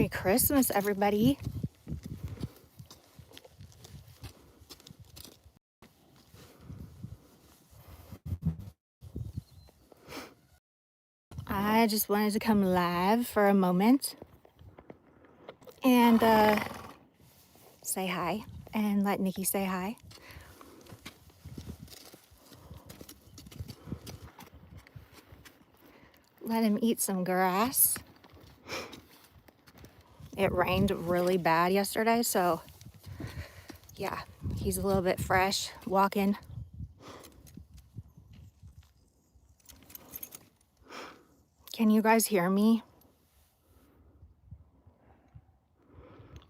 Merry Christmas, everybody. I just wanted to come live for a moment and say hi and let Nikki say hi. Let him eat some grass. It rained really bad yesterday, so yeah, he's a little bit fresh walking. Can you guys hear me?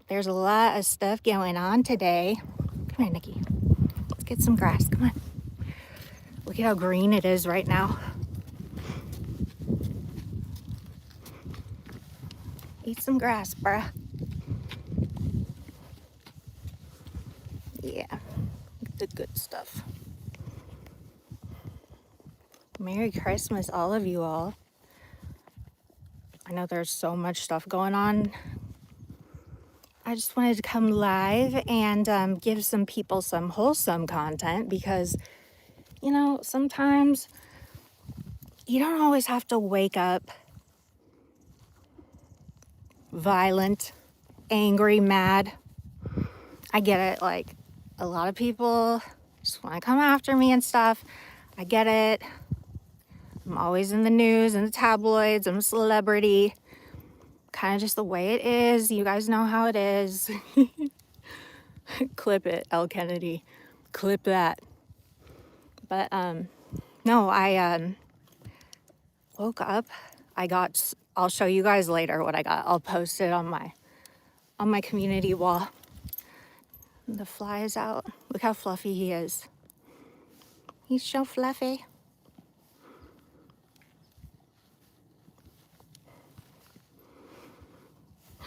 There's a lot of stuff going on today. Come here, Nikki. Let's get some grass. Come on. Look at how green it is right now. Eat some grass, bruh. Yeah, the good stuff. Merry Christmas, all of you all. I know there's so much stuff going on. I just wanted to come live and give some people some wholesome content because, you know, sometimes you don't always have to wake up violent, angry, mad. I get it. Like, a lot of people just want to come after me and stuff. I get it. I'm always in the news and the tabloids. I'm a celebrity. Kind of just the way it is. You guys know how it is. Clip it, L. Kennedy. Clip that. But no, I woke up. I'll show you guys later what I got. I'll post it on my community wall. The fly is out. Look how fluffy he is. He's so fluffy.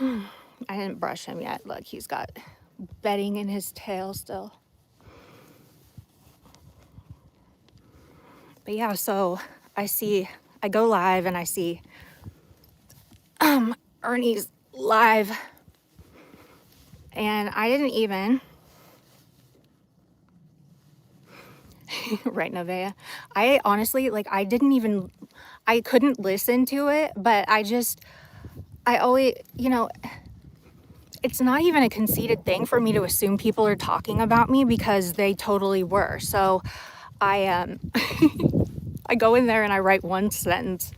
I didn't brush him yet. Look, he's got bedding in his tail still. But yeah, so I go live and I see Ernie's live. And I didn't even, right, Nevaeh? I honestly, I couldn't listen to it, but I always, you know, it's not even a conceited thing for me to assume people are talking about me because they totally were. So I I go in there and I write one sentence,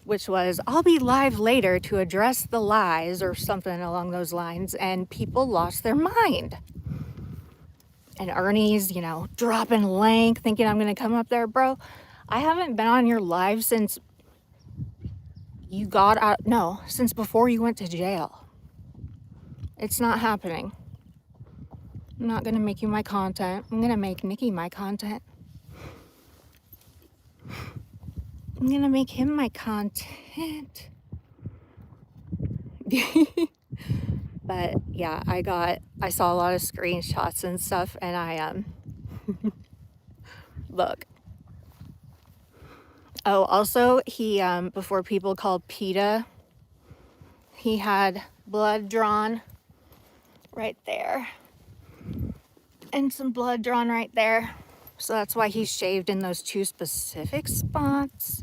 which was, I'll be live later to address the lies or something along those lines. And people lost their mind. And Ernie's, you know, dropping length, thinking I'm going to come up there. Bro, I haven't been on your live since you got out. No, since before you went to jail. It's not happening. I'm not going to make you my content. I'm going to make Nikki my content. I'm going to make him my content. But yeah, I saw a lot of screenshots and stuff, and I look. Oh, also he before people called PETA, he had blood drawn right there and some blood drawn right there. So that's why he's shaved in those two specific spots.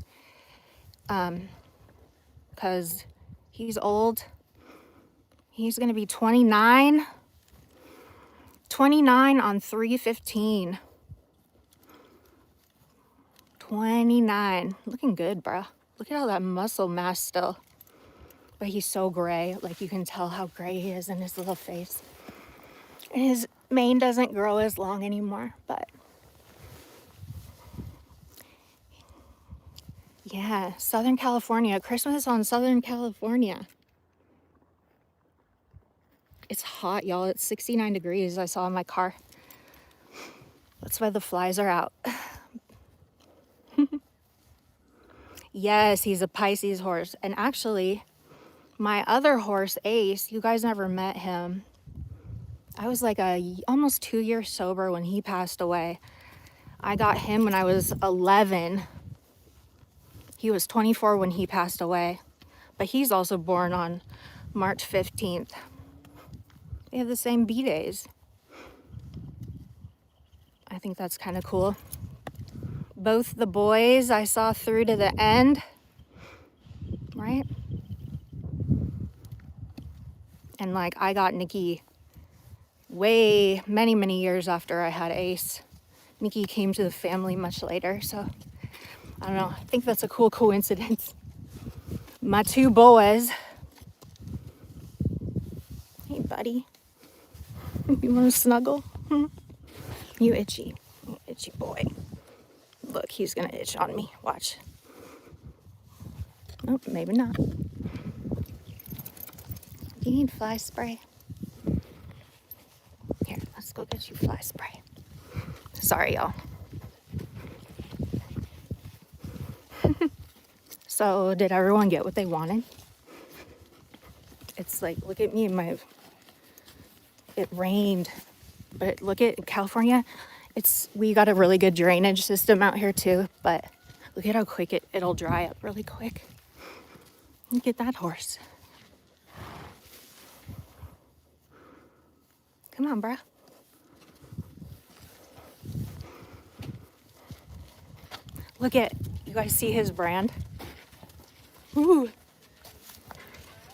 Because he's old. He's going to be 29. 29 on 3/15. 29. Looking good, bro. Look at all that muscle mass still. But he's so gray. Like, you can tell how gray he is in his little face. And his mane doesn't grow as long anymore, but yeah, Southern California. Christmas on Southern California. It's hot, y'all. It's 69 degrees. I saw in my car. That's why the flies are out. Yes, he's a Pisces horse. And actually, my other horse, Ace, you guys never met him. I was like almost 2 years sober when he passed away. I got him when I was 11. He was 24 when he passed away. But he's also born on March 15th. They have the same B days. I think that's kind of cool. Both the boys I saw through to the end, right? And like I got Nikki way many years after I had Ace. Nikki came to the family much later, so I don't know. I think that's a cool coincidence. My two boys. Hey, buddy. You want to snuggle? You itchy boy. Look, he's gonna itch on me. Watch. Nope, maybe not. You need fly spray? Here, let's go get you fly spray. Sorry, y'all. So, did everyone get what they wanted? It's like, look at me in my... It rained. But look at California. We got a really good drainage system out here too. But look at how quick it'll dry up really quick. Look at that horse. Come on, bruh. Look at, you guys see his brand? Ooh.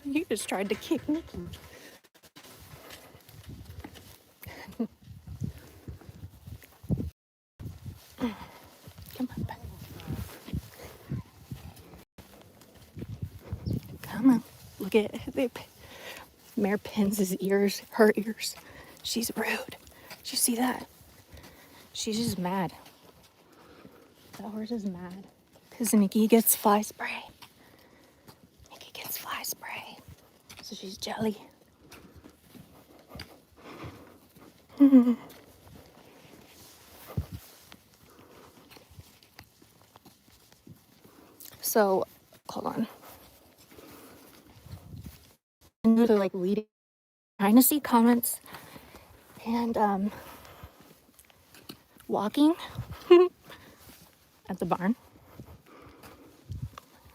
He just tried to kick me. Come on, back. Come on. Look at it. Mare pins his ears, her ears. She's rude. Did you see that? She's just mad. That horse is mad. Because Nikki gets fly spray. Nikki gets fly spray. So she's jelly. So, hold on. I'm going to like leading, trying to see comments and walking at the barn.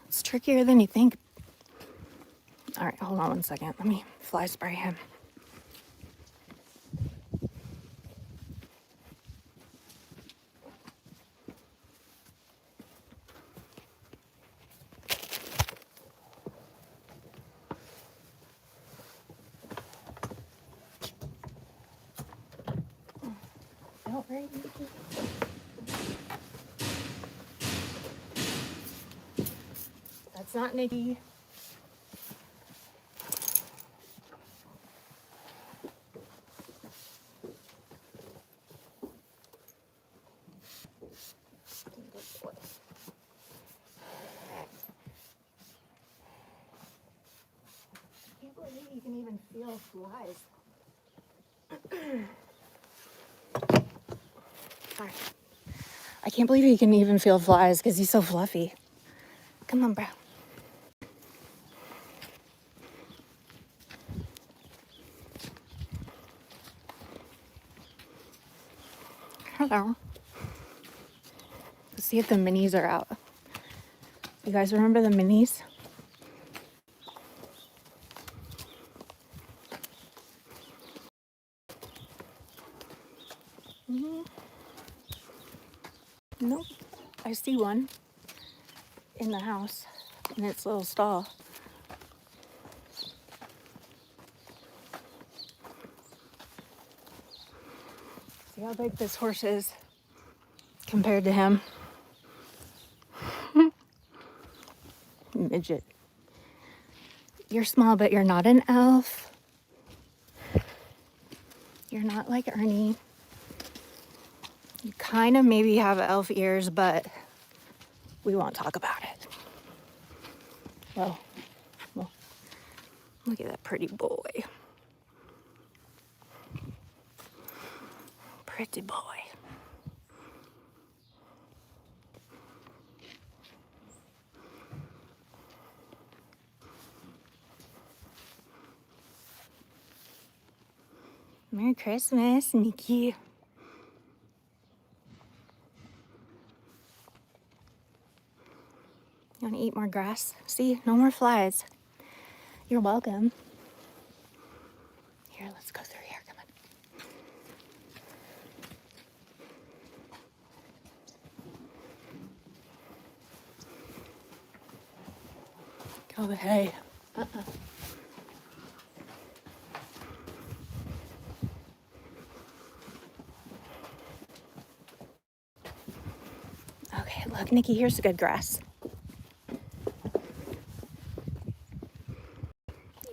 It's trickier than you think. All right, hold on one second. Let me fly spray him. Don't worry, Nikki. That's not Nikki. I can't believe you can even feel flies. Hi. I can't believe he can even feel flies because he's so fluffy. Come on, bro. Hello. Let's see if the minis are out. You guys remember the minis? Nope. I see one in the house in its little stall. See how big this horse is compared to him. Midget. You're small, but you're not an elf. You're not like Ernie. You kind of maybe have elf ears, but we won't talk about it. Well, look at that pretty boy. Pretty boy. Merry Christmas, Nikki. You want to eat more grass? See, no more flies. You're welcome. through here. Come on. Go ahead. Okay, look, Nikki, here's the good grass.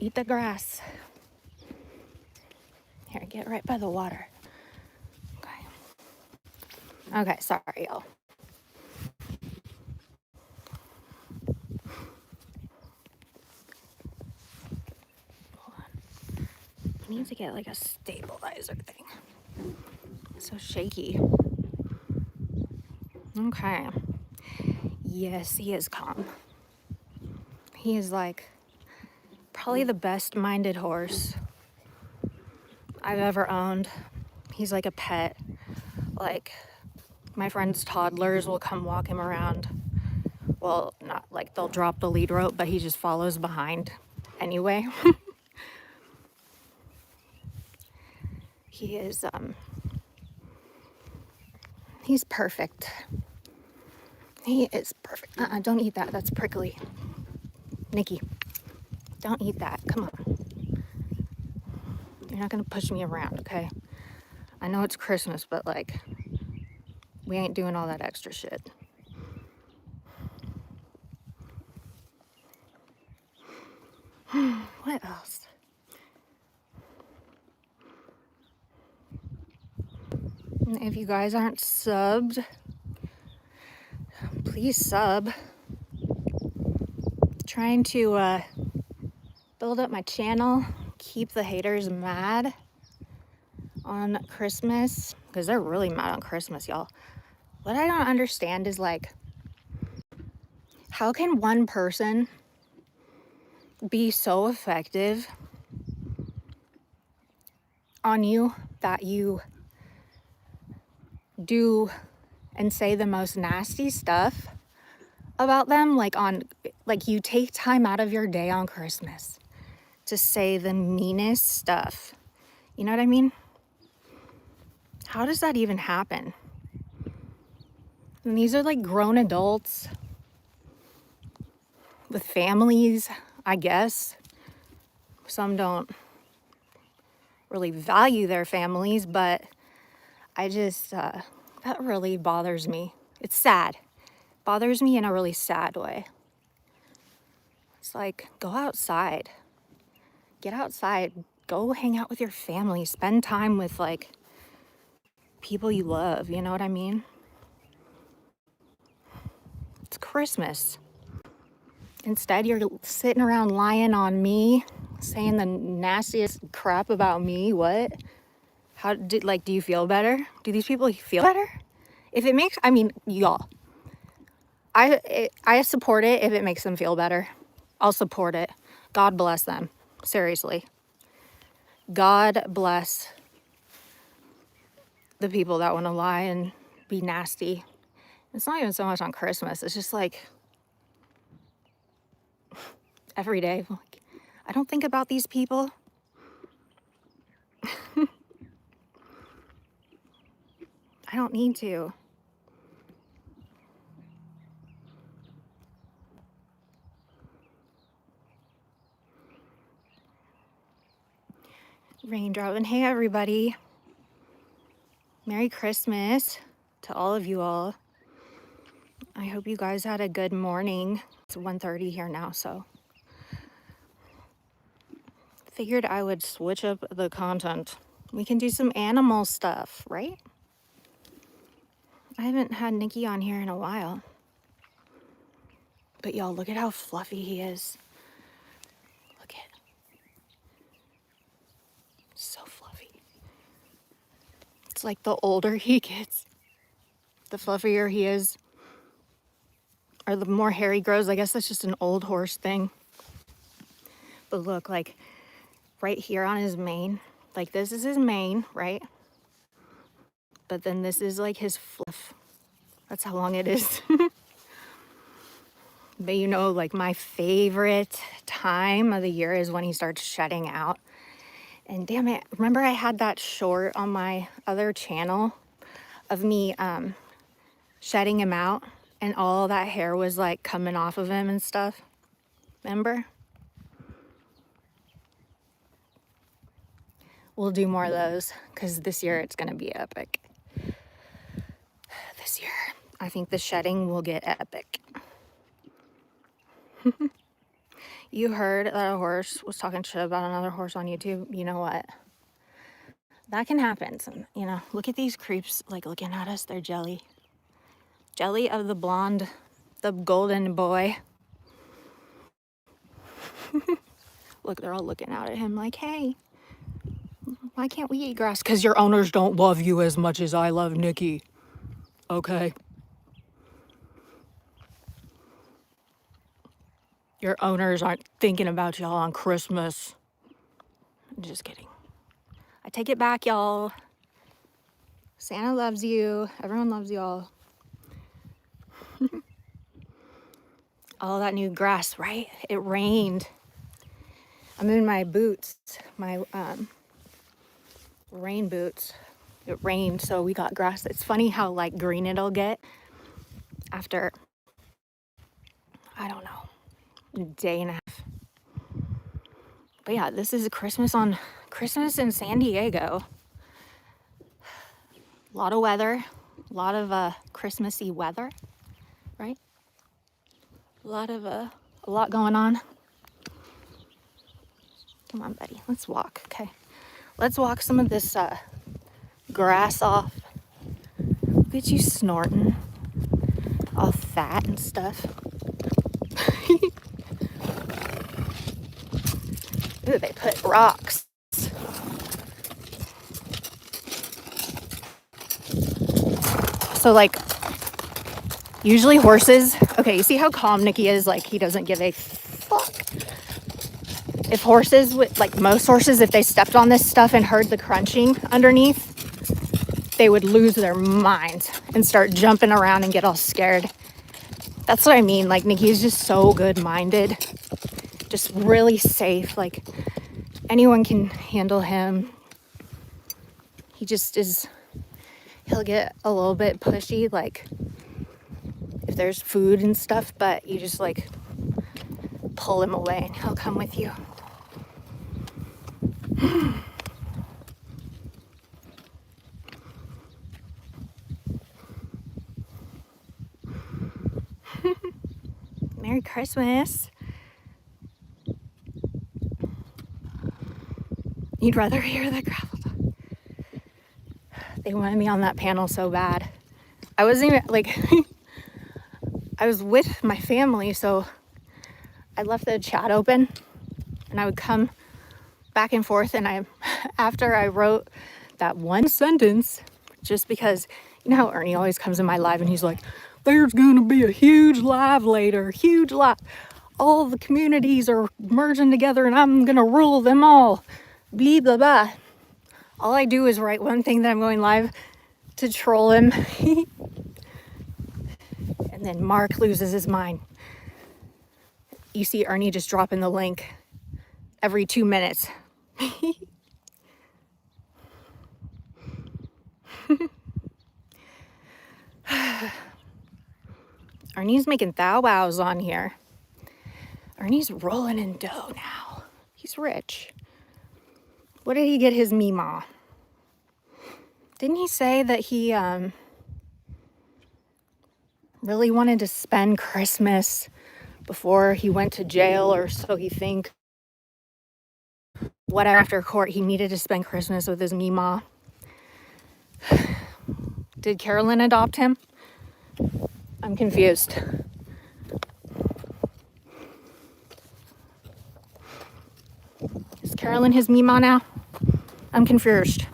Eat the grass. Here, get right by the water. Okay. Okay, sorry, y'all. Hold on. I need to get like a stabilizer thing. It's so shaky. Okay. Yes, he is calm. He is like probably the best minded horse I've ever owned. He's like a pet. Like, my friend's toddlers will come walk him around. Well, not like they'll drop the lead rope, but he just follows behind anyway. He is, he's perfect. He is perfect. Don't eat that. That's prickly. Nikki, don't eat that. Come on. You're not gonna push me around, okay? I know it's Christmas, but like, we ain't doing all that extra shit. What else? If you guys aren't subbed, please sub. Trying to build up my channel, keep the haters mad on Christmas, because they're really mad on Christmas, y'all. What I don't understand is like, how can one person be so effective on you that you do and say the most nasty stuff about them, like you take time out of your day on Christmas to say the meanest stuff. You know what I mean? How does that even happen? And these are like grown adults with families, I guess. Some don't really value their families, but I just, that really bothers me. It's sad. Bothers me in a really sad way. It's like, go outside. Get outside. Go hang out with your family. Spend time with like people you love. You know what I mean? It's Christmas. Instead, you're sitting around lying on me, saying the nastiest crap about me. What? Do you feel better? Do these people feel better? If it makes, I mean, y'all, I support it if it makes them feel better. I'll support it. God bless them. Seriously. God bless the people that want to lie and be nasty. It's not even so much on Christmas. It's just like every day. Like, I don't think about these people. I don't need to. Raindrop. And hey, everybody. Merry Christmas to all of you all. I hope you guys had a good morning. It's 1:30 here now, so figured I would switch up the content. We can do some animal stuff, right? I haven't had Nikki on here in a while. But y'all, look at how fluffy he is. Look at it. So fluffy. It's like the older he gets, the fluffier he is. Or the more hair he grows. I guess that's just an old horse thing. But look, like right here on his mane, like this is his mane, right? But then this is like his fluff. That's how long it is. But you know, like my favorite time of the year is when he starts shedding out. And damn it, remember I had that short on my other channel of me shedding him out and all that hair was like coming off of him and stuff? Remember? We'll do more of those because this year it's going to be epic. This year, I think the shedding will get epic. You heard that a horse was talking shit about another horse on YouTube. You know what? That can happen. You know, look at these creeps like looking at us. They're jelly. Jelly of the blonde, the golden boy. Look, they're all looking out at him like, hey, why can't we eat grass? Because your owners don't love you as much as I love Nikki. Okay. Your owners aren't thinking about y'all on Christmas. I'm just kidding. I take it back, y'all. Santa loves you. Everyone loves y'all. All that new grass, right? It rained. I'm in my boots, my rain boots. It rained, so we got grass. It's funny how like green it'll get after, I don't know, a day and a half. But yeah, this is Christmas in San Diego. A lot of weather, a lot of Christmassy weather, right? A lot going on. Come on, buddy, let's walk, okay? Let's walk some of this grass off. Look at you snorting, all fat and stuff. Ooh, they put rocks. So like, usually horses, okay, you see how calm Nikki is? Like, he doesn't give a fuck. If horses, like most horses, if they stepped on this stuff and heard the crunching underneath, they would lose their minds and start jumping around and get all scared. That's what I mean. Like, Nikki's just so good-minded, just really safe. Like, anyone can handle him. He just is, he'll get a little bit pushy, like, if there's food and stuff, but you just, like, pull him away and he'll come with you. Merry Christmas. You'd rather hear the gravel talk. They wanted me on that panel so bad. I wasn't even, like, I was with my family, so I left the chat open and I would come back and forth, and after I wrote that one sentence, just because, you know how Ernie always comes in my live and he's like, there's gonna be a huge live later, huge live. All the communities are merging together and I'm gonna rule them all. Blah, blah, blah. All I do is write one thing that I'm going live to troll him. And then Mark loses his mind. You see Ernie just dropping the link every 2 minutes. Ernie's making thou wows on here. Ernie's rolling in dough now. He's rich. What did he get his Meemaw? Didn't he say that he really wanted to spend Christmas before he went to jail, or so he think? What, after court he needed to spend Christmas with his Meemaw? Did Carolyn adopt him? I'm confused. Is Carolyn his Meemaw now? I'm confused.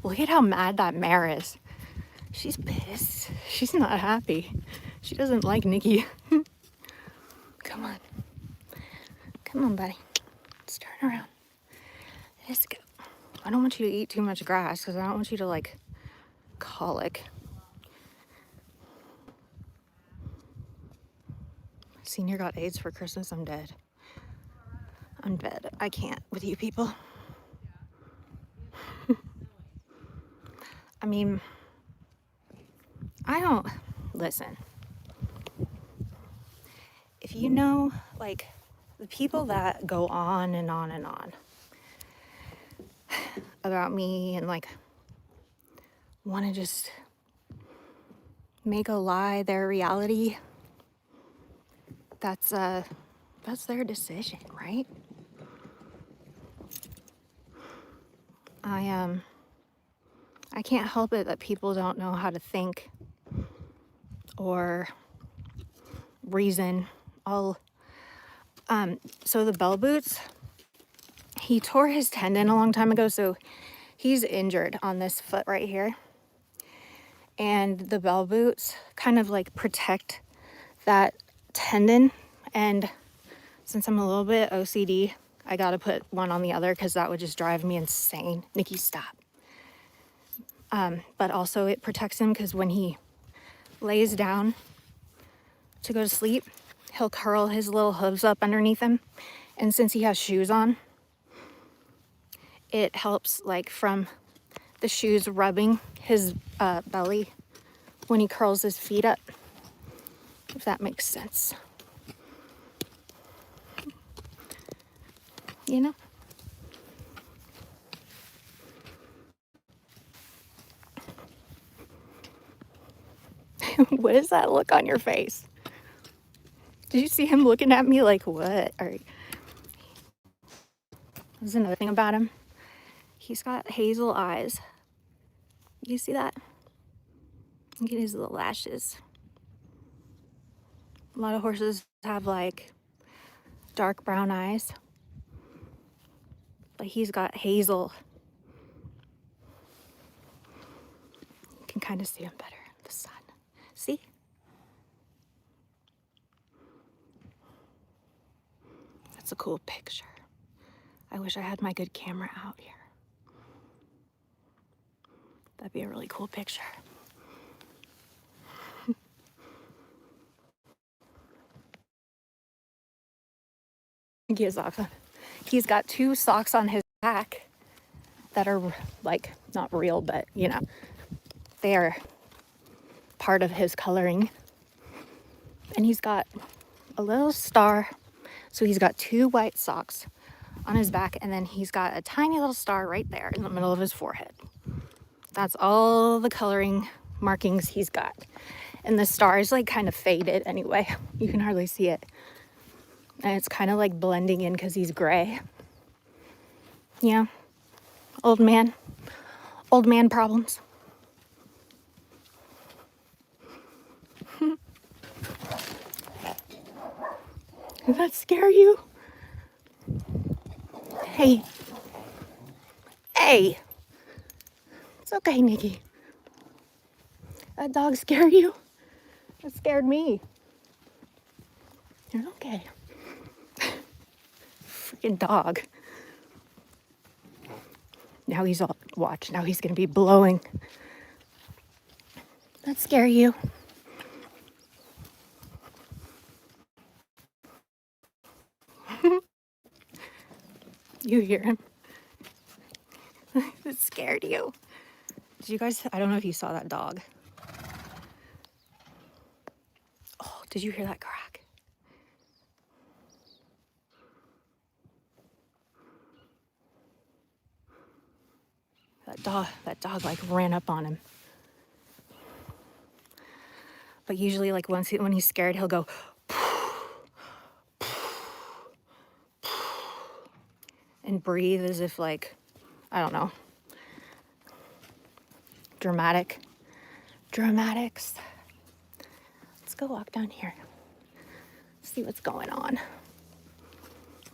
Look at how mad that mare is. She's pissed. She's not happy. She doesn't like Nikki. Come on. Come on, buddy. Let's turn around. Let's go. I don't want you to eat too much grass because I don't want you to like colic. Senior got AIDS for Christmas. I'm dead. I'm dead. I can't with you people. I mean, I don't listen. If you know, like, the people that go on and on and on about me and like want to just make a lie their reality, that's their decision, right? I can't help it that people don't know how to think or reason. So the bell boots, he tore his tendon a long time ago, so he's injured on this foot right here. And the bell boots kind of like protect that tendon. And since I'm a little bit OCD, I gotta put one on the other because that would just drive me insane. Nikki, stop. But also it protects him because when he lays down to go to sleep, he'll curl his little hooves up underneath him. And since he has shoes on, it helps like from the shoes rubbing his belly when he curls his feet up, if that makes sense. You know? What is that look on your face? Did you see him looking at me like, what? All right. There's another thing about him. He's got hazel eyes. You see that? Look at his little lashes. A lot of horses have like dark brown eyes, but he's got hazel. You can kind of see him better in the sun. See? That's a cool picture. I wish I had my good camera out here. That'd be a really cool picture. He's got 2 socks on his back that are like not real, but you know, they are part of his coloring. And he's got a little star. So he's got 2 white socks on his back, and then he's got a tiny little star right there in the middle of his forehead. That's all the coloring markings he's got. And the star is like kind of faded anyway. You can hardly see it. And it's kind of like blending in because he's gray. Yeah. Old man problems. Does that scare you? Hey. Hey. It's okay, Nikki. That dog scared you? It scared me. You're okay. Freaking dog. Now he's all, watch, now he's gonna be blowing. That scare you? You hear him? It scared you. Did you guys, I don't know if you saw that dog. Oh, did you hear that crack? That dog like ran up on him. But usually like when he's scared, he'll go and breathe as if like, I don't know, dramatics. Let's go walk down here. See what's going on.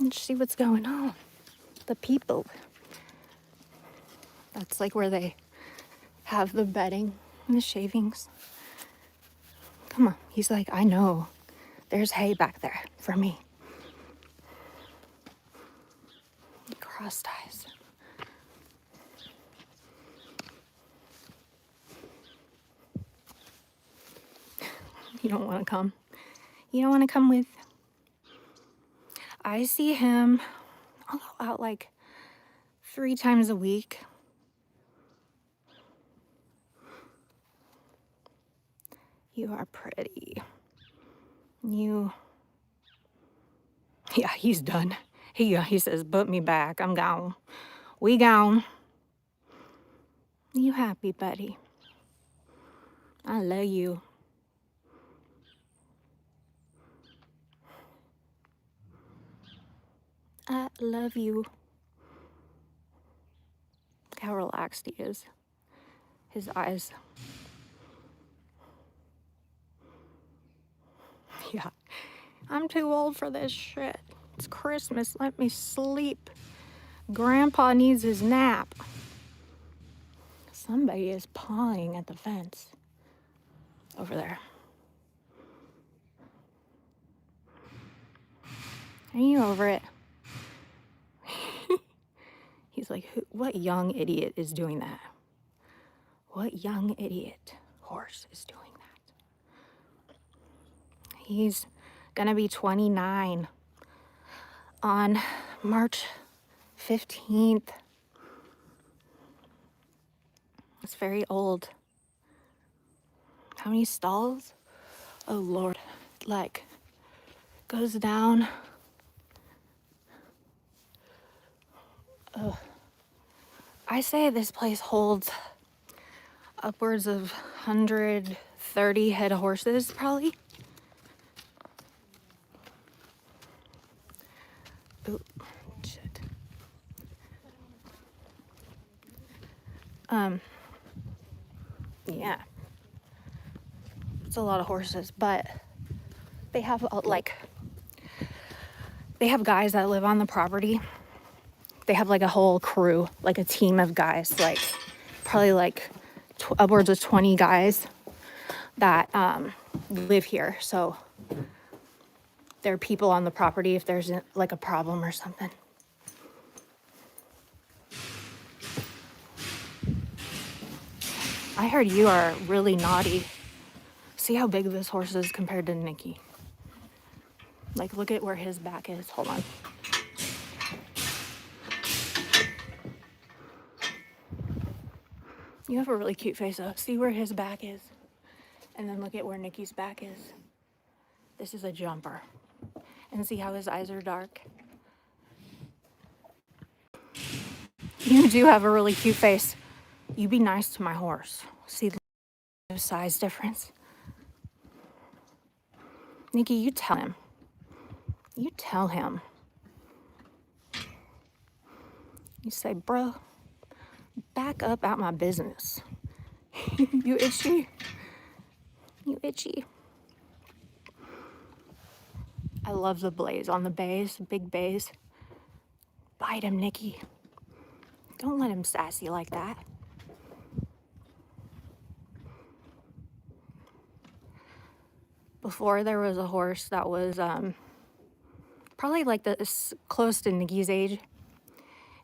Let's see what's going on. The people. That's like where they have the bedding and the shavings. Come on. He's like, I know. There's hay back there for me. Cross ties. You don't want to come. You don't want to come with. I see him. I'll go out like 3 times a week. You are pretty. Yeah, he's done. He says, put me back. I'm gone. We gone. You happy, buddy? I love you. I love you. Look how relaxed he is. His eyes. Yeah. I'm too old for this shit. It's Christmas. Let me sleep. Grandpa needs his nap. Somebody is pawing at the fence. Over there. Are you over it? He's like, what young idiot is doing that? What young idiot horse is doing that? He's gonna be 29 on March 15th. It's very old. How many stalls? Oh Lord. Like, goes down. I say this place holds upwards of 130 head of horses, probably. Oh, shit. Yeah. It's a lot of horses, but they have they have guys that live on the property. They have like a whole crew, like a team of guys, like probably like upwards of 20 guys that live here. So there are people on the property if there's like a problem or something. I heard you are really naughty. See how big this horse is compared to Nikki. Like, look at where his back is. Hold on. You have a really cute face though. See where his back is. And then look at where Nikki's back is. This is a jumper. And see how his eyes are dark. You do have a really cute face. You be nice to my horse. See the size difference? Nikki, you tell him. You tell him. You say, bro, back up out my business. You itchy? You itchy? I love the blaze on the bays, big bays. Bite him, Nikki. Don't let him sass you like that. Before there was a horse that was probably like this close to Nikki's age,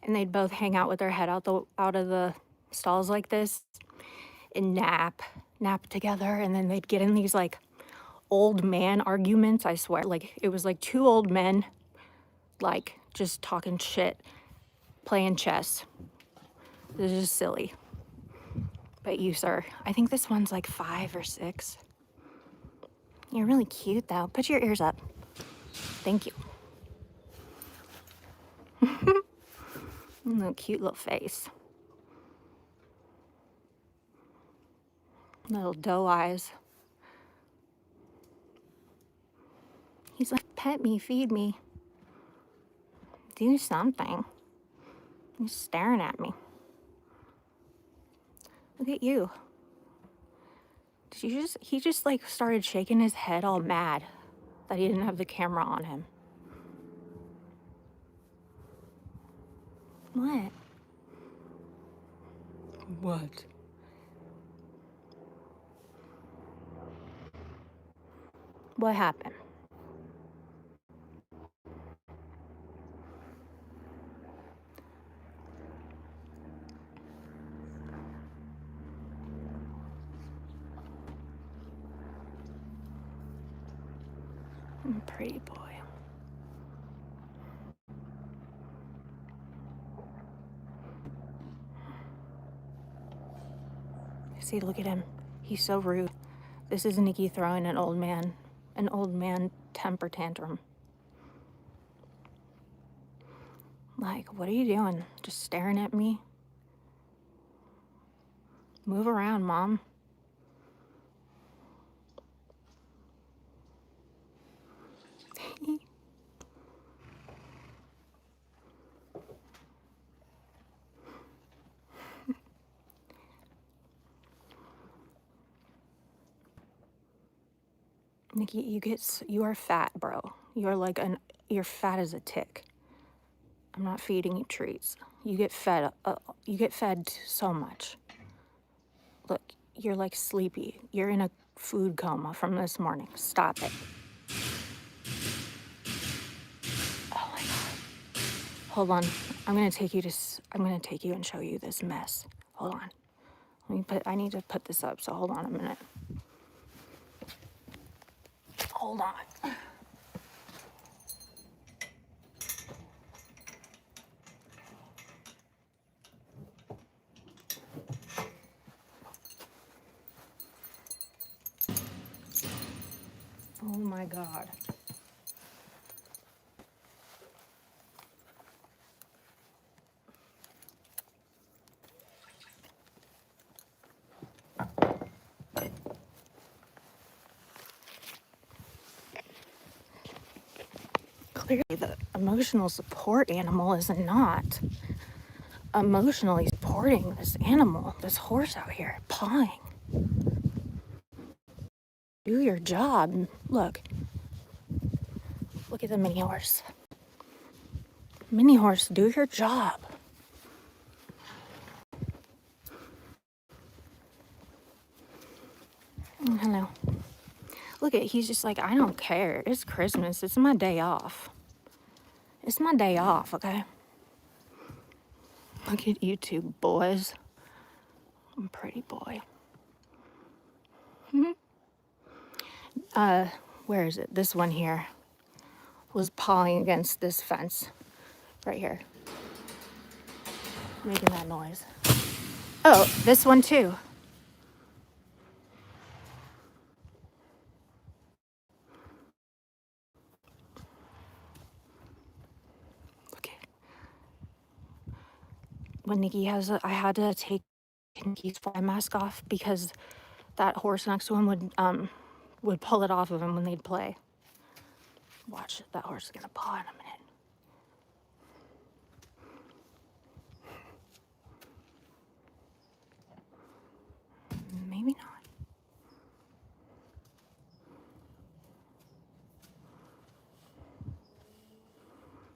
and they'd both hang out with their head out of the stalls like this and nap together, and then they'd get in these like old man arguments. I swear, like it was like 2 old men like just talking shit, playing chess. This is just silly. But you, sir, I think this one's like 5 or 6. You're really cute though. Put your ears up. Thank you. Little cute little face. Little doe eyes. He's like, pet me, feed me. Do something. He's staring at me. Look at you. He just like started shaking his head all mad that he didn't have the camera on him. What? What? What happened? Pretty boy. See, look at him. He's so rude. This is Nikki throwing an old man temper tantrum. Like, what are you doing? Just staring at me? Move around, Mom. Nikki, you are fat, bro. You're fat as a tick. I'm not feeding you treats. You get fed so much. Look, you're like sleepy. You're in a food coma from this morning. Stop it. Oh my God. Hold on. I'm gonna take you and show you this mess. Hold on. I need to put this up, so hold on a minute. Hold on. Oh my God. Clearly, the emotional support animal is not emotionally supporting this animal, this horse out here, pawing. Do your job. Look at the mini horse. Mini horse, do your job. Hello. He's just like, I don't care. It's Christmas. It's my day off. It's my day off, okay? Look at you two boys. I'm a pretty boy. Where is it? This one here was pawing against this fence right here, making that noise. Oh, this one too. Okay. When I had to take Nikki's fly mask off because that horse next to him would pull it off of him when they'd play. Watch, that horse is gonna paw in a minute. Maybe not.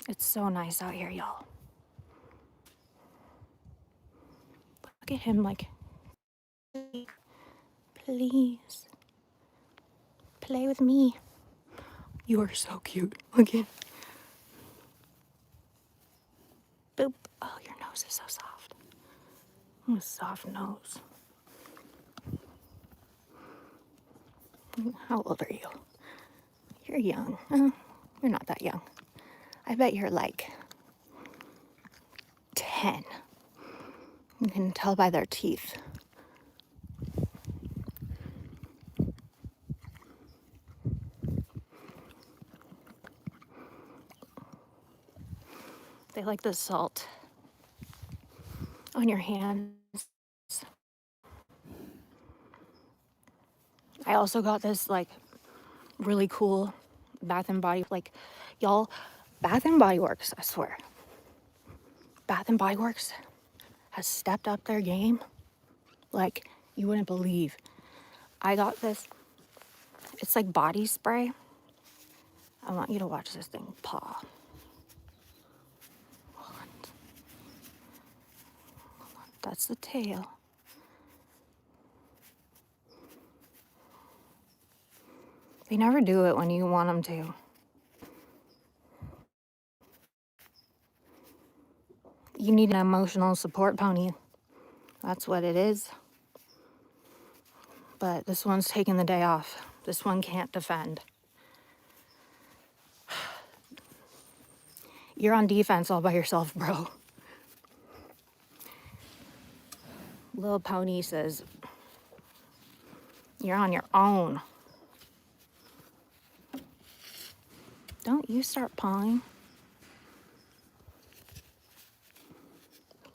It's so nice out here, y'all. Look at him like, please, play with me. You are so cute. Look at, boop. Oh, your nose is so soft. A soft nose. How old are you? You're young. You're not that young. I bet you're like 10. You can tell by their teeth. They like the salt on your hands. I also got this like really cool Bath and Body, y'all, Bath and Body Works, I swear. Bath and Body Works has stepped up their game like you wouldn't believe. I got this, it's like body spray. I want you to watch this thing paw. Hold on. That's the tail. They never do it when you want them to. You need an emotional support pony. That's what it is. But this one's taking the day off. This one can't defend. You're on defense all by yourself, bro. Little Pony says, you're on your own. Don't you start pawing.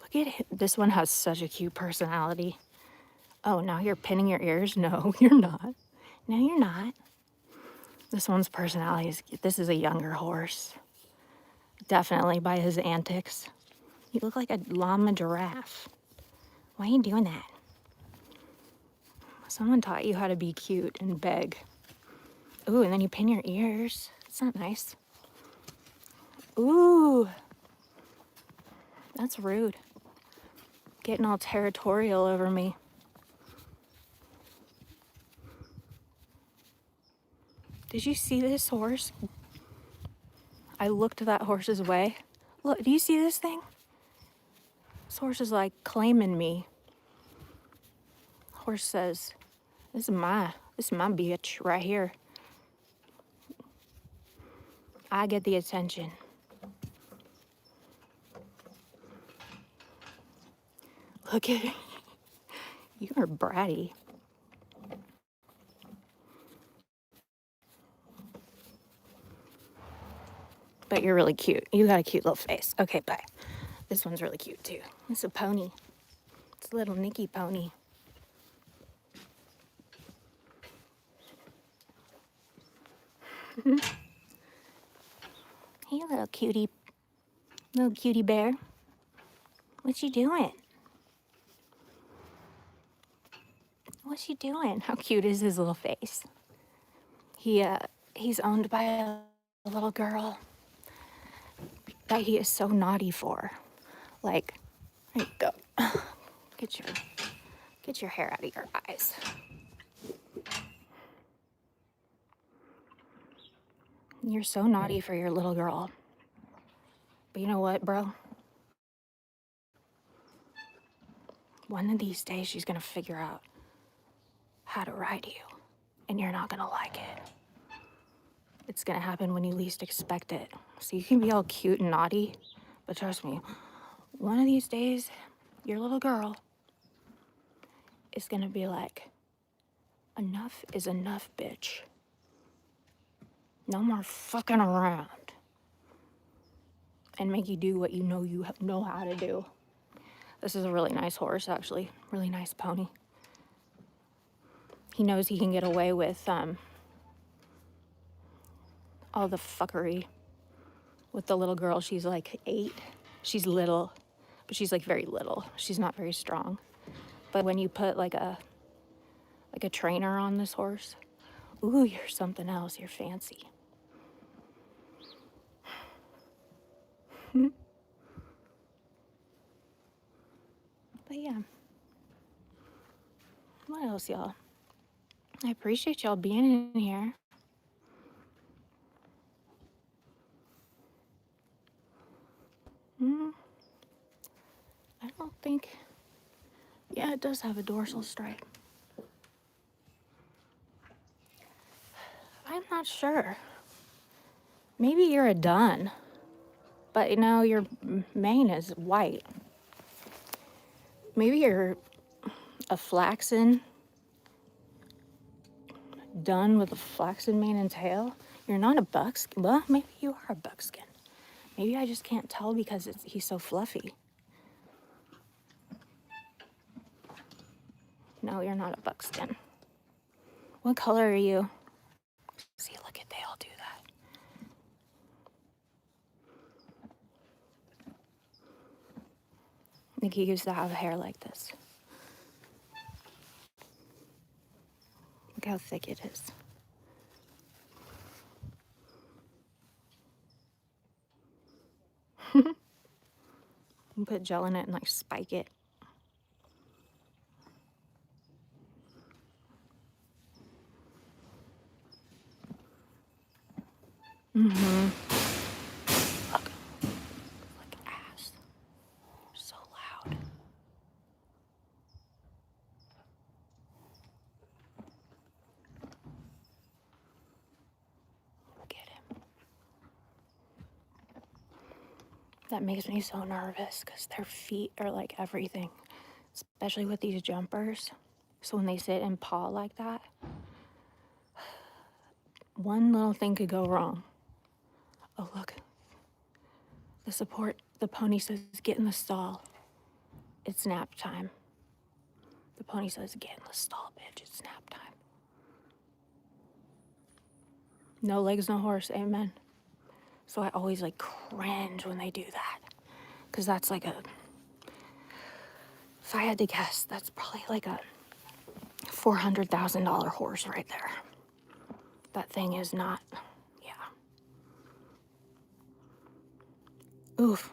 Look at it. This one has such a cute personality. Oh, now you're pinning your ears? No, you're not. No, you're not. This one's personality is cute. This is a younger horse. Definitely by his antics. You look like a llama giraffe. Why are you doing that? Someone taught you how to be cute and beg. Ooh, and then you pin your ears. It's not nice. Ooh. That's rude. Getting all territorial over me. Did you see this horse? I looked that horse's way. Look, do you see this thing? This horse is like claiming me. Horse says, this is my bitch right here. I get the attention. Look at it. You are bratty. But you're really cute. You got a cute little face. Okay, bye. This one's really cute too. It's a pony. It's a little Nicky pony. Hey, little cutie bear. What you doing? What's he doing? How cute is his little face? He's owned by a little girl that he is so naughty for. Like, there you go. Get your hair out of your eyes. You're so naughty for your little girl. But you know what, bro? One of these days she's gonna figure out how to ride you, and you're not gonna like it. It's gonna happen when you least expect it. So you can be all cute and naughty, but trust me, one of these days, your little girl is gonna be like, enough is enough, bitch. No more fucking around. And make you do what you know how to do. This is a really nice horse, actually. Really nice pony. He knows he can get away with all the fuckery with the little girl. She's like 8. She's little, but she's like very little. She's not very strong. But when you put like a trainer on this horse, ooh, you're something else. You're fancy. But yeah. What else, y'all? I appreciate y'all being in here. I don't think... Yeah, it does have a dorsal stripe. I'm not sure. Maybe you're a dun. But you know, your mane is white. Maybe you're a flaxen dun with a flaxen mane and tail. You're not a buckskin. Well, maybe you are a buckskin. Maybe I just can't tell because he's so fluffy. No, you're not a buckskin. What color are you? See, look at, they all do that. I think he used to have hair like this. Look how thick it is. You put gel in it and like spike it. Look. Like ass. So loud. Look at him. That makes me so nervous because their feet are like everything, especially with these jumpers. So when they sit and paw like that, one little thing could go wrong. Oh, look. The pony says, get in the stall. It's nap time. The pony says, get in the stall, bitch. It's nap time. No legs, no horse. Amen. So I always like cringe when they do that. Because that's like if I had to guess, that's probably like a $400,000 horse right there. That thing is not, yeah. Oof.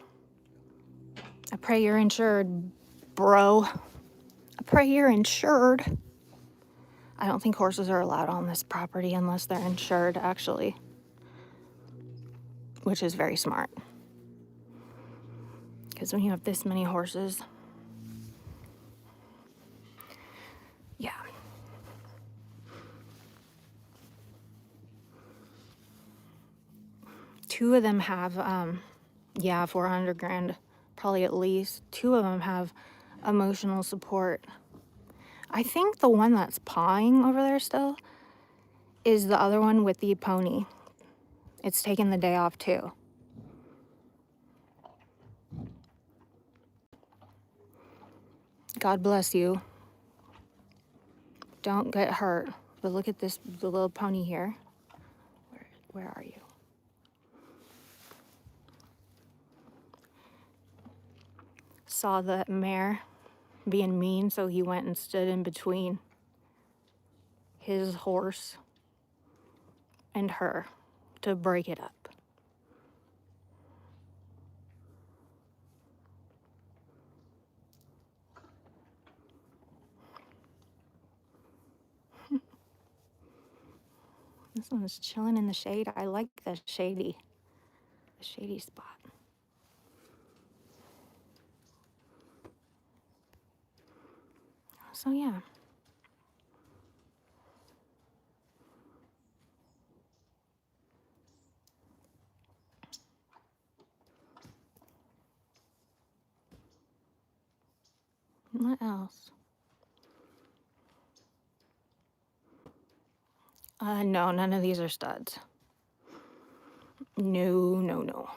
I pray you're insured, bro. I pray you're insured. I don't think horses are allowed on this property unless they're insured, actually. Which is very smart. Because when you have this many horses, yeah. Two of them have, 400 grand, probably at least. Two of them have emotional support. I think the one that's pawing over there still is the other one with the pony. It's taking the day off too. God bless you. Don't get hurt. But look at this, the little pony here. Where are you? Saw the mare being mean, so he went and stood in between his horse and her to break it up. This one's chilling in the shade. I like the shady spot. So yeah. What else? No, none of these are studs. No.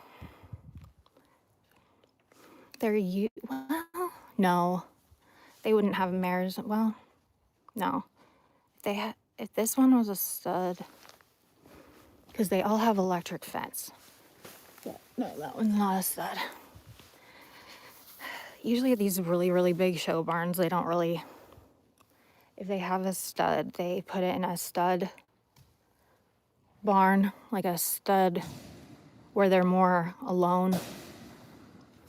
Well, no. They wouldn't have mares. Well, no. If this one was a stud, because they all have electric fence. Yeah, no, that one's not a stud. Usually at these really, really big show barns, they don't really, if they have a stud, they put it in a stud barn, like a stud where they're more alone,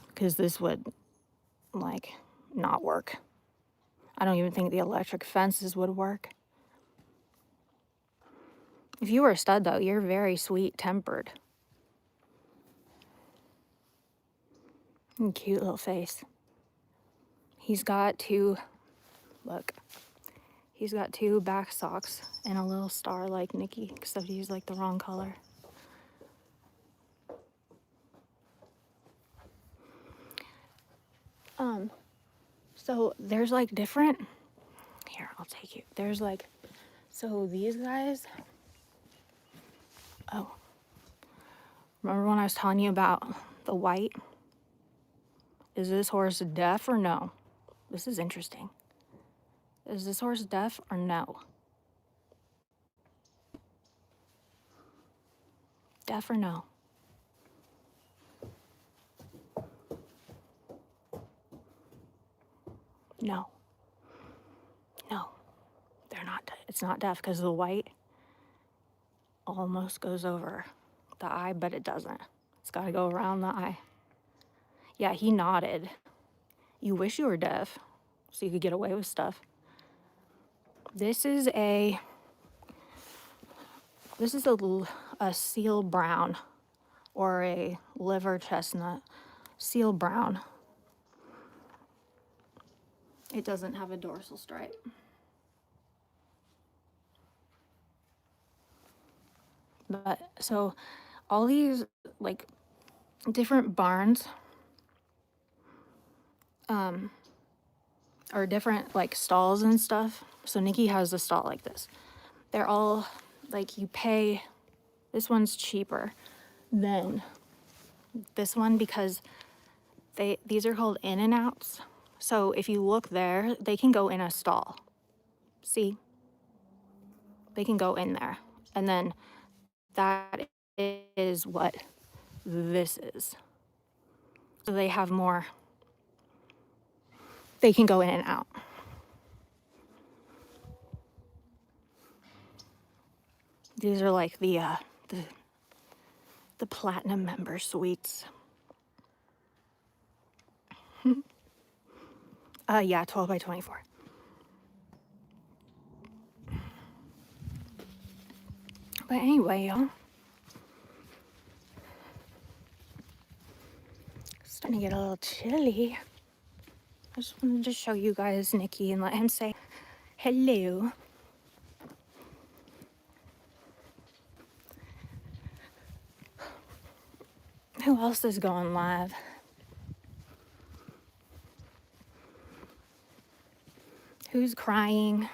because this would like not work. I don't even think the electric fences would work. If you were a stud though, you're very sweet tempered. And cute little face. He's got two back socks and a little star like Nikki, except he's like the wrong color. So there's like different, here, I'll take you. There's like, so these guys, oh, remember when I was telling you about the white? Is this horse deaf or no? This is interesting. Is this horse deaf or no? Deaf or no? No. No. They're not. It's not deaf because the white almost goes over the eye, but it doesn't. It's got to go around the eye. Yeah, he nodded. You wish you were deaf so you could get away with stuff. This is a seal brown or a liver chestnut. Seal brown. It doesn't have a dorsal stripe. But so all these like different barns or different like stalls and stuff. So Nikki has a stall like this. They're all like, you pay, this one's cheaper than this one because these are called in and outs. So if you look there, they can go in a stall. See? They can go in there. And then that is what this is. So they have more, they can go in and out. These are like the platinum member suites. Yeah, 12 by 24. But anyway, y'all, it's starting to get a little chilly. I just wanted to show you guys Nikki and let him say hello. Who else is going live? Who's crying?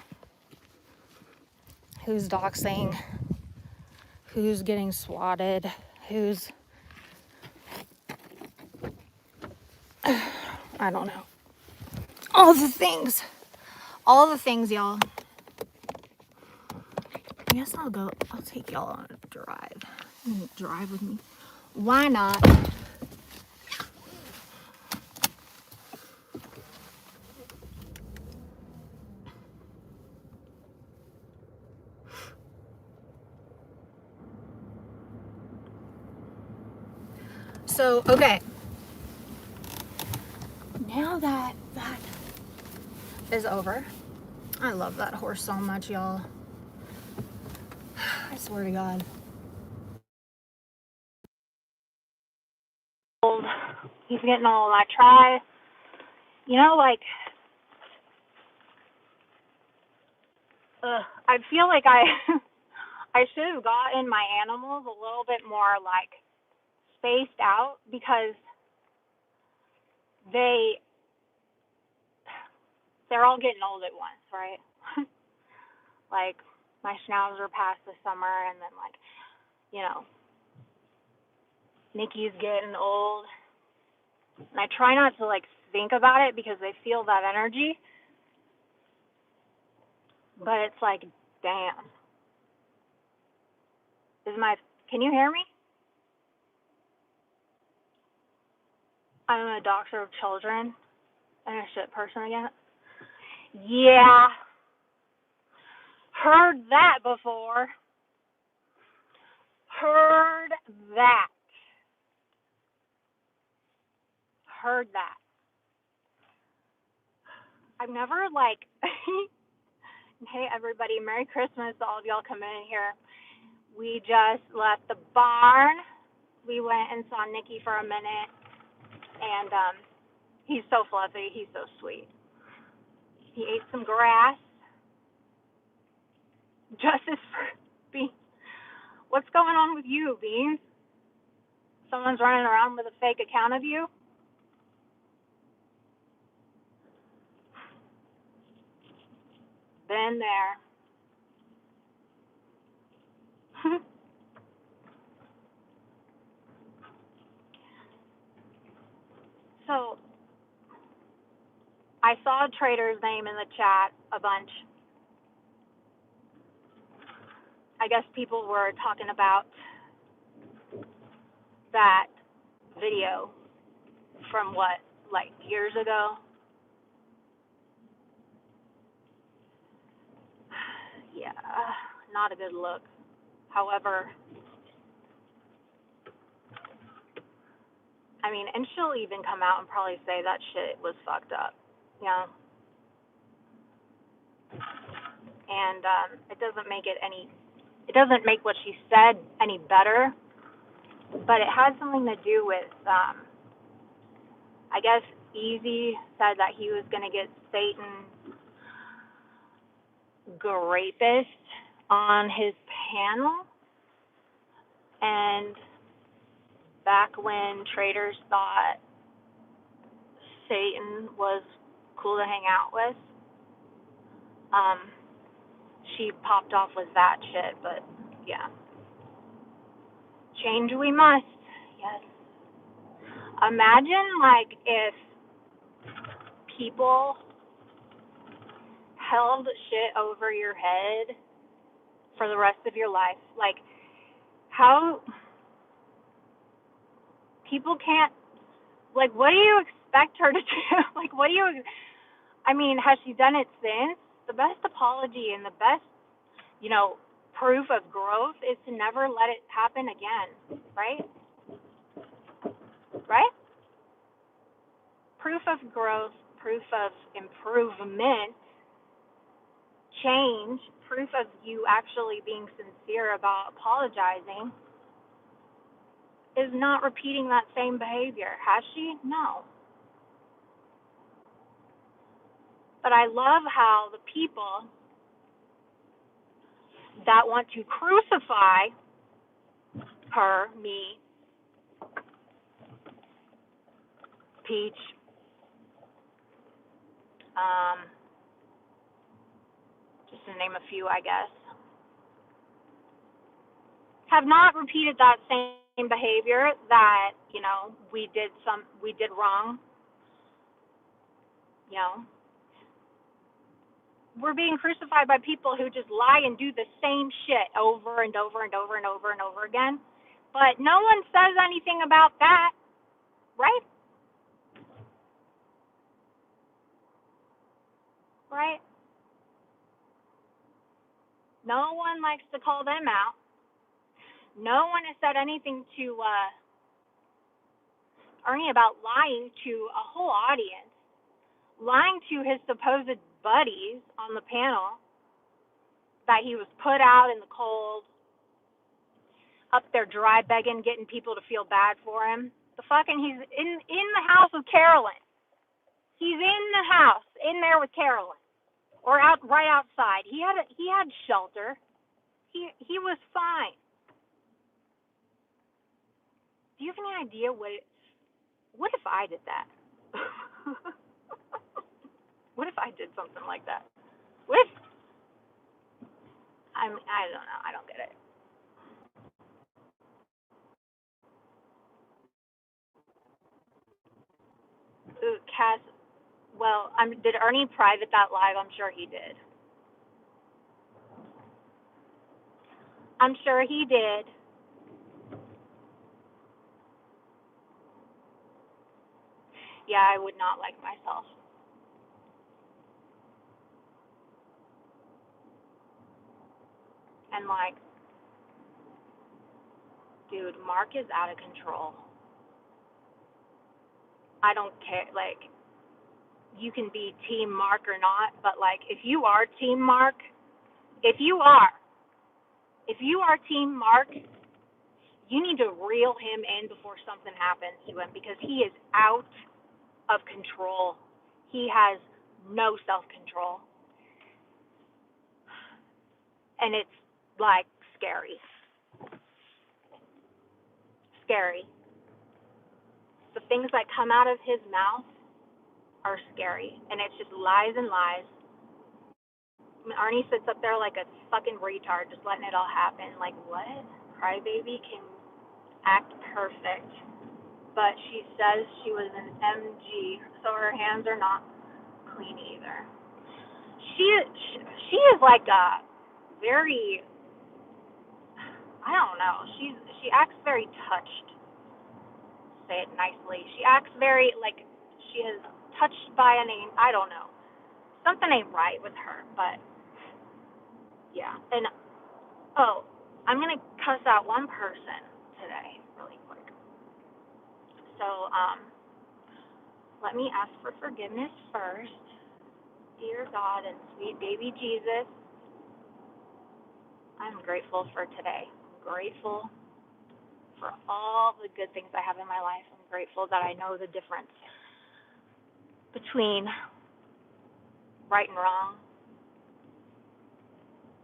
Who's doxing? Who's getting swatted? Who's... I don't know. All the things. All the things, y'all. I guess I'll take y'all on a drive. Drive with me. Why not? So, okay. Now that is over. I love that horse so much, y'all. I swear to God. Old. He's getting old. I try, like, I feel like I should have gotten my animals a little bit more, like, spaced out because they're all getting old at once, right? Like, my schnauzer passed this summer, and then, like, Nikki's getting old. And I try not to, like, think about it because they feel that energy. But it's like, damn. Can you hear me? I'm a doctor of children and a shit person again. Yeah. Heard that before. Heard that. I've never, like, hey, everybody, Merry Christmas to all of y'all coming in here. We just left the barn. We went and saw Nikki for a minute, and he's so fluffy. He's so sweet. He ate some grass. Justice for Beans. What's going on with you, Beans? Someone's running around with a fake account of you? Been there. So, I saw Trader's name in the chat a bunch. I guess people were talking about that video from like years ago? Yeah, not a good look. However, I mean, and she'll even come out and probably say that shit was fucked up, and it doesn't make what she said any better, but it has something to do with, I guess Easy said that he was going to get Satan's rapist on his panel, and back when traders thought Satan was cool to hang out with. She popped off with that shit, but yeah. Change we must. Yes. Imagine, like, if people held shit over your head for the rest of your life. Like, how people can't, like, what do you expect her to do? Like, what do you, I mean, has she done it since? The best apology and the best, proof of growth is to never let it happen again, right? Right? Proof of growth, proof of improvement, change, proof of you actually being sincere about apologizing is not repeating that same behavior. Has she? No. But I love how the people that want to crucify her, me, Peach, just to name a few, I guess, have not repeated that same behavior that, we did wrong. We're being crucified by people who just lie and do the same shit over and over and over and over and over again. But no one says anything about that, right? Right? No one likes to call them out. No one has said anything to Ernie about lying to a whole audience, lying to his supposed buddies on the panel that he was put out in the cold, up there dry begging, getting people to feel bad for him. He's in the house with Carolyn. He's in the house, in there with Carolyn, or right outside. He had shelter. He was fine. Do you have any idea what if I did that? What if I did something like that? I don't know. I don't get it. Ooh, Cass. Well, did Ernie private that live? I'm sure he did. I'm sure he did. Yeah, I would not like myself. And like, dude, Mark is out of control. I don't care. Like, you can be Team Mark or not, but like, if you are Team Mark, if you are Team Mark, you need to reel him in before something happens to him because he is out of control. He has no self-control. And it's like scary. Scary. The things that come out of his mouth are scary. And it's just lies and lies. I mean, Arnie sits up there like a fucking retard, just letting it all happen. Like, what? Crybaby can act perfect. But she says she was an MG, so her hands are not clean either. She is like a very, I don't know. She acts very touched. Say it nicely. She acts very like she is touched by I don't know. Something ain't right with her, but yeah. And oh, I'm gonna cuss out one person today, really quick. So let me ask for forgiveness first. Dear God and sweet baby Jesus, I'm grateful for today. I'm grateful for all the good things I have in my life. I'm grateful that I know the difference between right and wrong.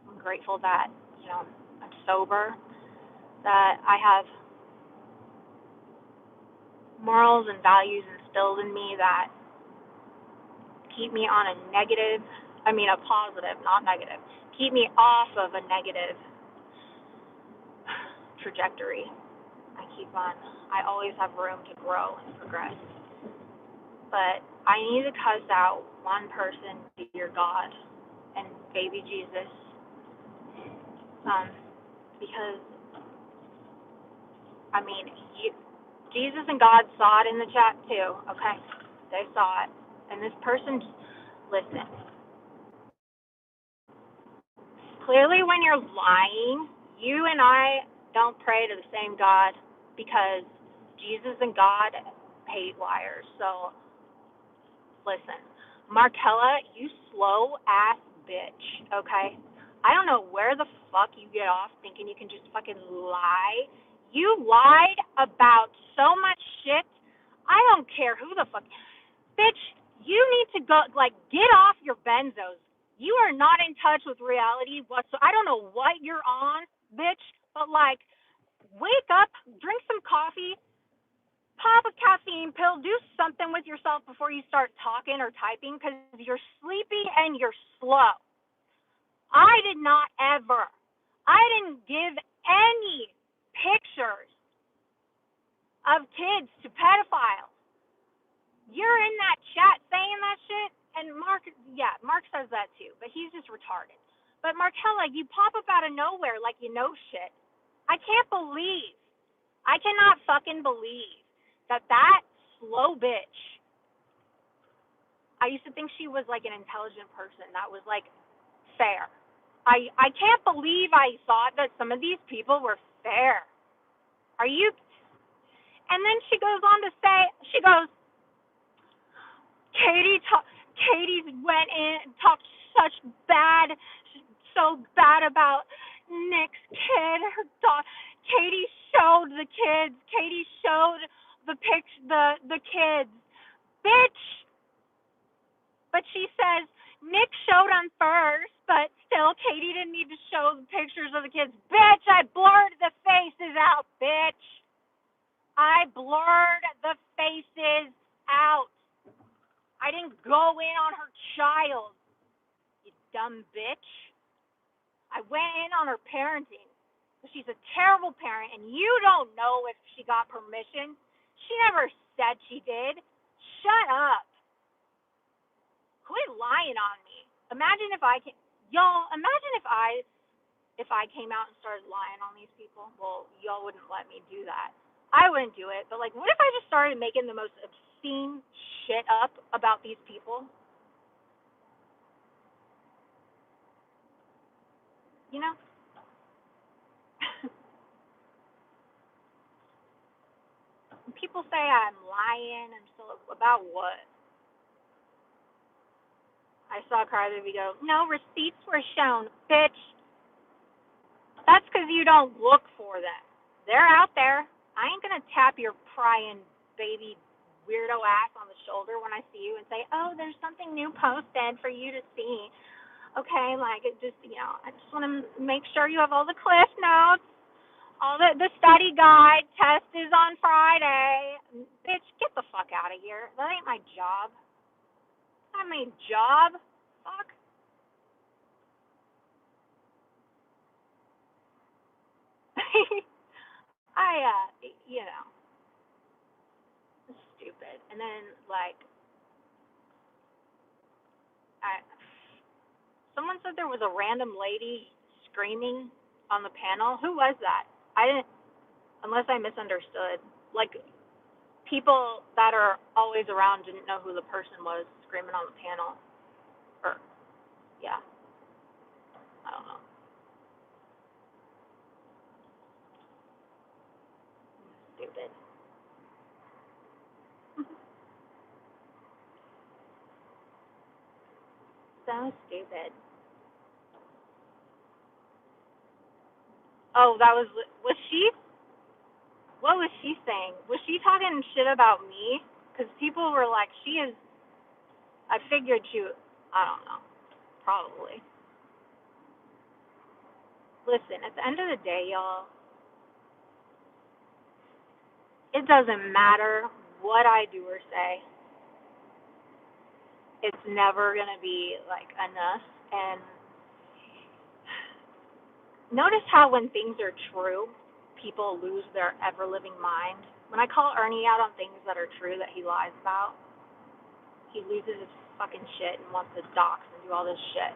I'm grateful that, I'm sober, that I have morals and values instilled in me that keep me on a positive, not negative. Keep me off of a negative trajectory. I always have room to grow and progress. But I need to cuss out one person, dear God, and baby Jesus, because, Jesus and God saw it in the chat too, okay? They saw it. And this person, listen, clearly when you're lying, you and I don't pray to the same God, because Jesus and God hate liars. So, listen, Markella, you slow ass bitch, okay? I don't know where the fuck you get off thinking you can just fucking lie. You lied about so much shit. I don't care who the fuck. Bitch, you need to go, get off your benzos. You are not in touch with reality whatsoever. I don't know what you're on, bitch, but, wake up, drink some coffee, pop a caffeine pill, do something with yourself before you start talking or typing, because you're sleepy and you're slow. I didn't give any pictures of kids to pedophiles. You're in that chat saying that shit, and Mark says that too, but he's just retarded. But Markella, you pop up out of nowhere like you know shit. I cannot fucking believe that slow bitch. I used to think she was an intelligent person that was fair. I can't believe I thought that some of these people were fair. Are you? And then she goes on to say, Katie went in and talked so bad about Nick's kid. Her daughter. Katie showed the kids. Katie showed the kids. Bitch. But she says Nick showed them first, but still Katie didn't need to show the pictures of the kids. Bitch, I blurred the faces out, bitch. I blurred the faces out. I didn't go in on her child, you dumb bitch. I went in on her parenting. She's a terrible parent, and you don't know if she got permission. She never said she did. Shut up. Quit lying on me. Imagine if I came out and started lying on these people. Well, y'all wouldn't let me do that. I wouldn't do it, but what if I just started making the most obscene shit up about these people? You know? People say I'm lying, and so about what? I saw Crybaby go, no receipts were shown, bitch. That's because you don't look for them. They're out there. I ain't gonna tap your prying baby weirdo ass on the shoulder when I see you and say, oh, there's something new posted for you to see. Okay, it just, I just want to make sure you have all the cliff notes. All the study guide test is on Friday. Bitch, get the fuck out of here. That ain't my job. Not my job. Fuck. It's stupid. And then, someone said there was a random lady screaming on the panel. Who was that? I didn't, unless I misunderstood. People that are always around didn't know who the person was screaming on the panel. Or, yeah. I don't know. Stupid. So stupid. Oh, what was she saying? Was she talking shit about me? Because people were like, I figured I don't know, probably. Listen, at the end of the day, y'all, it doesn't matter what I do or say. It's it's never going to be like enough. And notice how when things are true, people lose their ever living mind. When I call Ernie out on things that are true that he lies about, he loses his fucking shit and wants to dox and do all this shit.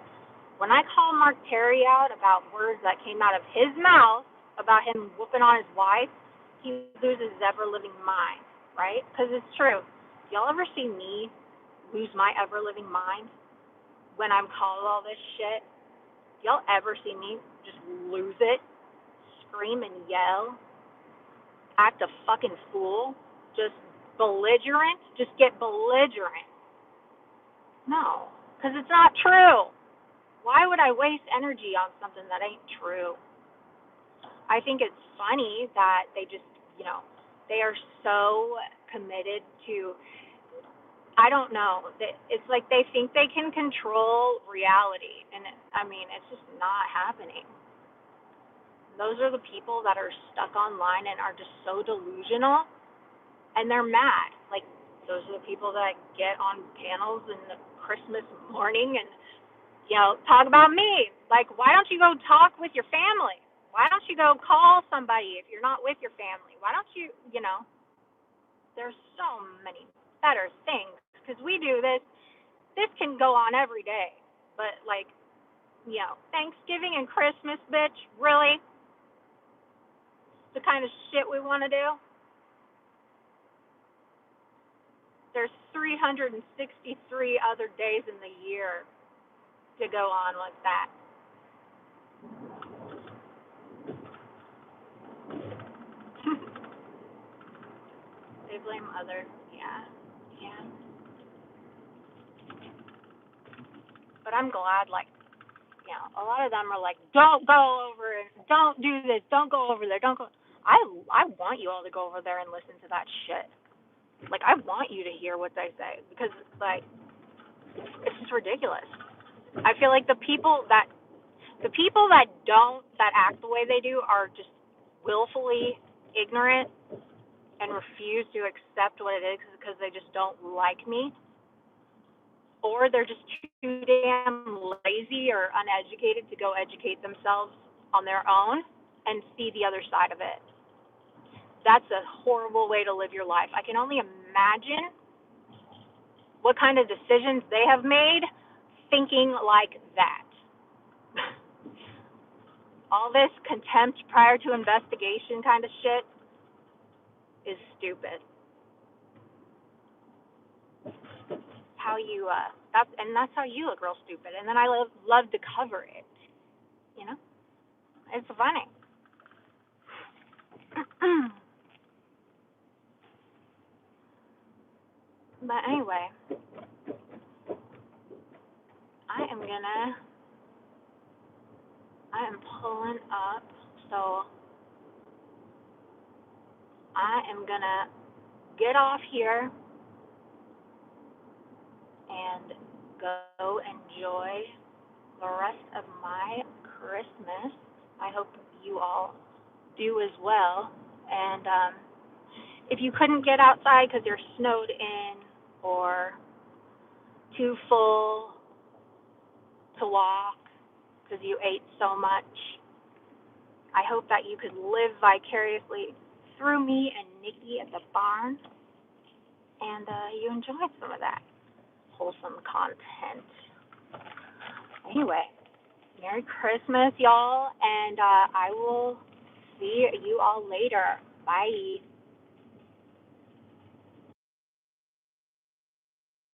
When I call Mark Terry out about words that came out of his mouth about him whooping on his wife, he loses his ever living mind, right? Because it's true. Y'all ever see me lose my ever living mind when I'm called all this shit? Y'all ever see me just lose it, scream and yell, act a fucking fool, just belligerent, just get belligerent? No, because it's not true. Why would I waste energy on something that ain't true? I think it's funny that they just, they are so committed to, I don't know, it's like they think they can control reality. And it's just not happening. Those are the people that are stuck online and are just so delusional, and they're mad. Like, those are the people that get on panels in the Christmas morning and, talk about me. Like, why don't you go talk with your family? Why don't you go call somebody if you're not with your family? Why don't you, there's so many better things, because we do this. This can go on every day. But, like, Thanksgiving and Christmas, bitch, really? The kind of shit we want to do? There's 363 other days in the year to go on like that. They blame others. Yeah. But I'm glad, like, a lot of them are like, don't go over it, don't do this, don't go over there, don't go. I want you all to go over there and listen to that shit. Like, I want you to hear what they say, because, like, it's just ridiculous. I feel like the people that act the way they do are just willfully ignorant and refuse to accept what it is because they just don't like me, or they're just too damn lazy or uneducated to go educate themselves on their own and see the other side of it. That's a horrible way to live your life. I can only imagine what kind of decisions they have made thinking like that. All this contempt prior to investigation kind of shit is stupid. That's how you look real stupid. And then I love to cover it. It's funny. But anyway, I am pulling up, so I am gonna get off here and go enjoy the rest of my Christmas. I hope you all do as well. And if you couldn't get outside because you're snowed in or too full to walk because you ate so much, I hope that you could live vicariously through me and Nikki at the barn, and you enjoyed some of that wholesome content. Anyway, Merry Christmas, y'all, and I will see you all later. Bye.